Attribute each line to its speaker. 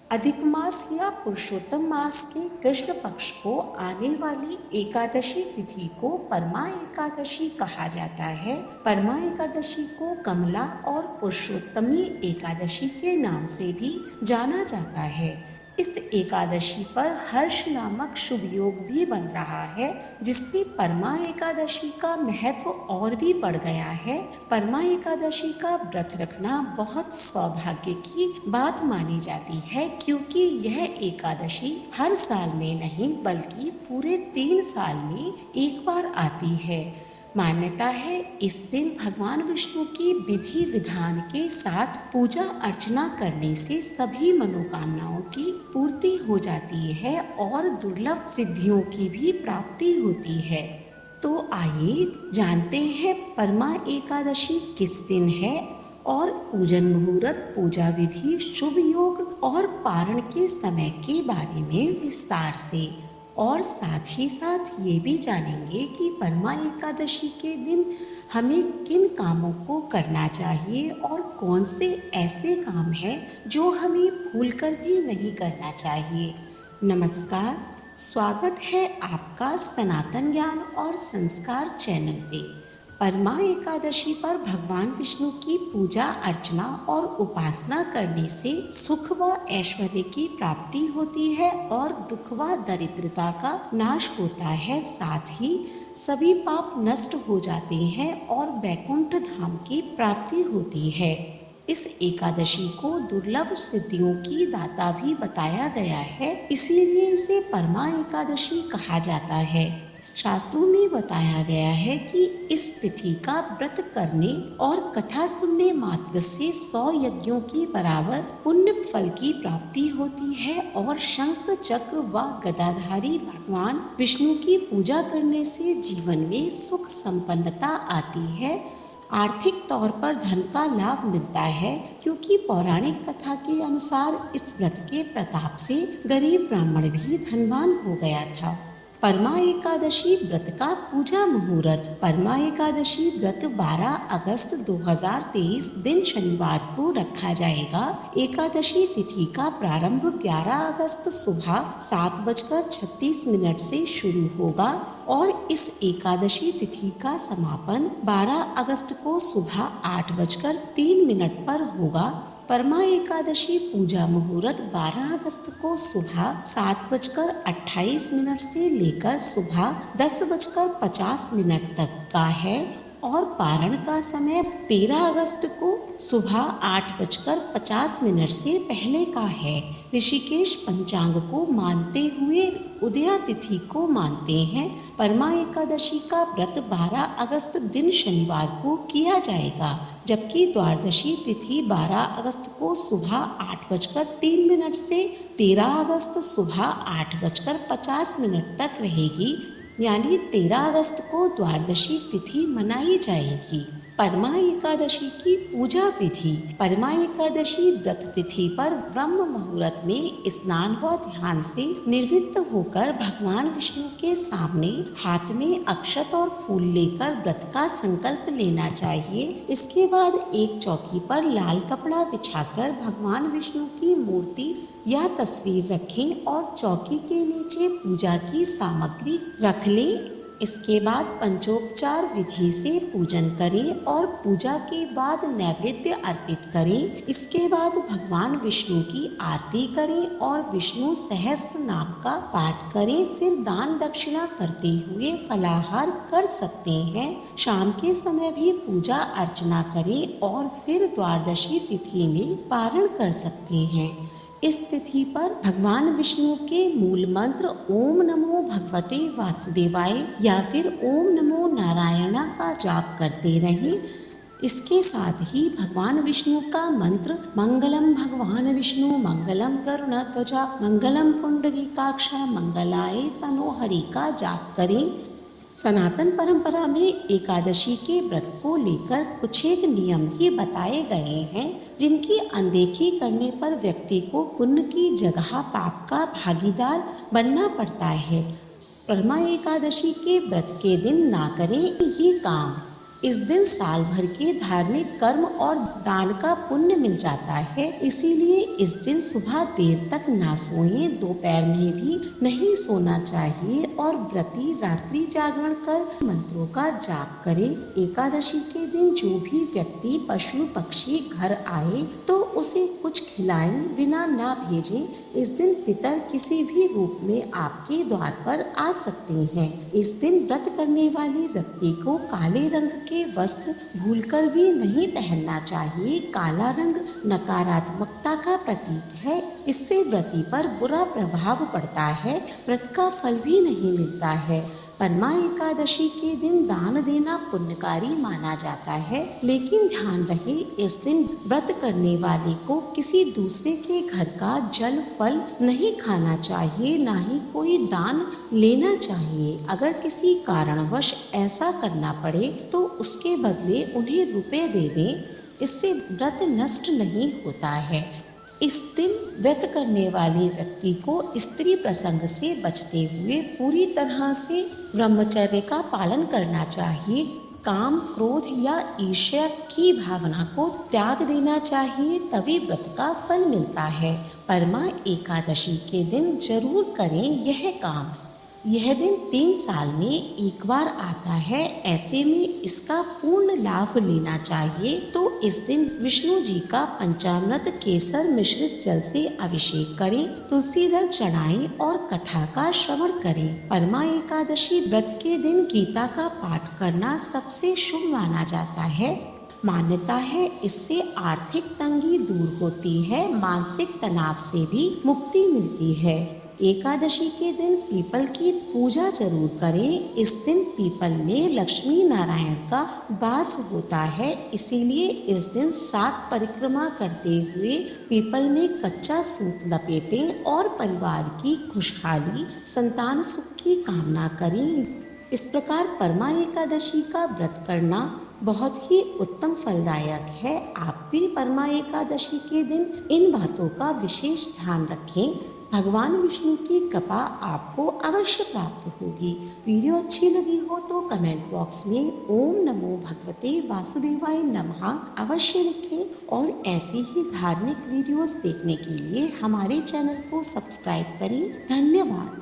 Speaker 1: अधिक मास या पुरुषोत्तम मास के कृष्ण पक्ष को आने वाली एकादशी तिथि को परमा एकादशी कहा जाता है। परमा एकादशी को कमला और पुरुषोत्तमी एकादशी के नाम से भी जाना जाता है। इस एकादशी पर हर्ष नामक शुभ योग भी बन रहा है, जिससे परमा एकादशी का महत्व और भी बढ़ गया है। परमा एकादशी का व्रत रखना बहुत सौभाग्य की बात मानी जाती है, क्योंकि यह एकादशी हर साल में नहीं बल्कि पूरे 3 साल में एक बार आती है। मान्यता है इस दिन भगवान विष्णु की विधि विधान के साथ पूजा अर्चना करने से सभी मनोकामनाओं की पूर्ति हो जाती है और दुर्लभ सिद्धियों की भी प्राप्ति होती है। तो आइए जानते हैं परमा एकादशी किस दिन है और पूजन मुहूर्त, पूजा विधि, शुभ योग और पारण के समय के बारे में विस्तार से। और साथ ही साथ ये भी जानेंगे कि परमा एकादशी के दिन हमें किन कामों को करना चाहिए और कौन से ऐसे काम हैं जो हमें भूलकर भी नहीं करना चाहिए। नमस्कार, स्वागत है आपका सनातन ज्ञान और संस्कार चैनल पे। परमा एकादशी पर भगवान विष्णु की पूजा अर्चना और उपासना करने से सुख व ऐश्वर्य की प्राप्ति होती है और दुख व दरिद्रता का नाश होता है। साथ ही सभी पाप नष्ट हो जाते हैं और वैकुंठ धाम की प्राप्ति होती है। इस एकादशी को दुर्लभ सिद्धियों की दाता भी बताया गया है, इसीलिए इसे परमा एकादशी कहा जाता है। शास्त्रों में बताया गया है कि इस तिथि का व्रत करने और कथा सुनने मात्र से 100 यज्ञों की बराबर पुण्य फल की प्राप्ति होती है और शंख चक्र व गदाधारी भगवान विष्णु की पूजा करने से जीवन में सुख संपन्नता आती है। आर्थिक तौर पर धन का लाभ मिलता है, क्योंकि पौराणिक कथा के अनुसार इस व्रत के प्रताप से गरीब ब्राह्मण भी धनवान हो गया था। परमा एकादशी व्रत का पूजा मुहूर्त। परमा एकादशी व्रत 12 अगस्त 2023 दिन शनिवार को रखा जाएगा। एकादशी तिथि का प्रारंभ 11 अगस्त सुबह 7:36 से शुरू होगा और इस एकादशी तिथि का समापन 12 अगस्त को सुबह 8:03 पर होगा। परमा एकादशी पूजा मुहूर्त 12 अगस्त को सुबह 7:28 से लेकर सुबह 10:50 तक का है और पारण का समय 13 अगस्त को सुबह 8:50 से पहले का है। ऋषिकेश पंचांग को मानते हुए उदया तिथि को मानते हैं। परमा एकादशी का व्रत 12 अगस्त दिन शनिवार को किया जाएगा, जबकि द्वादशी तिथि 12 अगस्त को सुबह 8:03 से 13 अगस्त सुबह 8:50 तक रहेगी। यानी 13 अगस्त को द्वादशी तिथि मनाई जाएगी। परमा एकादशी की पूजा विधि। परमा एकादशी व्रत तिथि पर ब्रह्म मुहूर्त में स्नान व ध्यान से निवृत्त होकर भगवान विष्णु के सामने हाथ में अक्षत और फूल लेकर व्रत का संकल्प लेना चाहिए। इसके बाद एक चौकी पर लाल कपड़ा बिछाकर भगवान विष्णु की मूर्ति या तस्वीर रखें और चौकी के नीचे पूजा की सामग्री रख लें। इसके बाद पंचोपचार विधि से पूजन करें और पूजा के बाद नैवेद्य अर्पित करें। इसके बाद भगवान विष्णु की आरती करें और विष्णु सहस्त्र नाम का पाठ करें। फिर दान दक्षिणा करते हुए फलाहार कर सकते हैं। शाम के समय भी पूजा अर्चना करें और फिर द्वादशी तिथि में पारण कर सकते हैं। इस तिथि पर भगवान विष्णु के मूल मंत्र ओम नमो भगवते वासुदेवाय या फिर ओम नमो नारायणा का जाप करते रहें। इसके साथ ही भगवान विष्णु का मंत्र मंगलम भगवान विष्णु मंगलम गरुड़ध्वजा मंगलम पुंडरीकाक्ष मंगलाय तनोहरि का जाप करें। सनातन परंपरा में एकादशी के व्रत को लेकर कुछ एक नियम भी बताए गए हैं, जिनकी अनदेखी करने पर व्यक्ति को पुण्य की जगह पाप का भागीदार बनना पड़ता है। परमा एकादशी के व्रत के दिन ना करें ये काम। इस दिन साल भर के धार्मिक कर्म और दान का पुण्य मिल जाता है। इसीलिए इस दिन सुबह देर तक ना सोएं, दोपहर में भी नहीं सोना चाहिए और व्रती रात्रि जागरण कर मंत्रों का जाप करें। एकादशी के दिन जो भी व्यक्ति पशु पक्षी घर आए तो उसे कुछ खिलाएं, बिना ना भेजें। इस दिन पितर किसी भी रूप में आपके द्वार पर आ सकते हैं। इस दिन व्रत करने वाले व्यक्ति को काले रंग के वस्त्र भूलकर भी नहीं पहनना चाहिए। काला रंग नकारात्मकता का प्रतीक है। इससे व्रती पर बुरा प्रभाव पड़ता है, व्रत का फल भी नहीं मिलता है। परमा एकादशी के दिन दान देना पुण्यकारी माना जाता है, लेकिन ध्यान रहे इस दिन व्रत करने वाले को किसी दूसरे के घर का जल फल नहीं खाना चाहिए, ना ही कोई दान लेना चाहिए। अगर किसी कारणवश ऐसा करना पड़े तो उसके बदले उन्हें रुपए दे दें, इससे व्रत नष्ट नहीं होता है। इस दिन व्रत करने वाले व्यक्ति को स्त्री प्रसंग से बचते हुए पूरी तरह से ब्रह्मचर्य का पालन करना चाहिए। काम, क्रोध या ईर्ष्या की भावना को त्याग देना चाहिए, तभी व्रत का फल मिलता है। परमा एकादशी के दिन जरूर करें यह काम। यह दिन 3 साल में एक बार आता है, ऐसे में इसका पूर्ण लाभ लेना चाहिए। तो इस दिन विष्णु जी का पंचामृत केसर मिश्रित जल से अभिषेक करें, तुलसी दल चढ़ाएं और कथा का श्रवण करें। परमा एकादशी व्रत के दिन गीता का पाठ करना सबसे शुभ माना जाता है। मान्यता है इससे आर्थिक तंगी दूर होती है, मानसिक तनाव से भी मुक्ति मिलती है। एकादशी के दिन पीपल की पूजा जरूर करें। इस दिन पीपल में लक्ष्मी नारायण का वास होता है, इसीलिए इस दिन 7 परिक्रमा करते हुए पीपल में कच्चा सूत लपेटें और परिवार की खुशहाली, संतान सुख की कामना करें। इस प्रकार परमा एकादशी का व्रत करना बहुत ही उत्तम फलदायक है। आप भी परमा एकादशी के दिन इन बातों का विशेष ध्यान रखें। भगवान विष्णु की कृपा आपको अवश्य प्राप्त होगी। वीडियो अच्छी लगी हो तो कमेंट बॉक्स में ओम नमो भगवते वासुदेवाय नमः अवश्य लिखें और ऐसी ही धार्मिक वीडियोस देखने के लिए हमारे चैनल को सब्सक्राइब करें। धन्यवाद।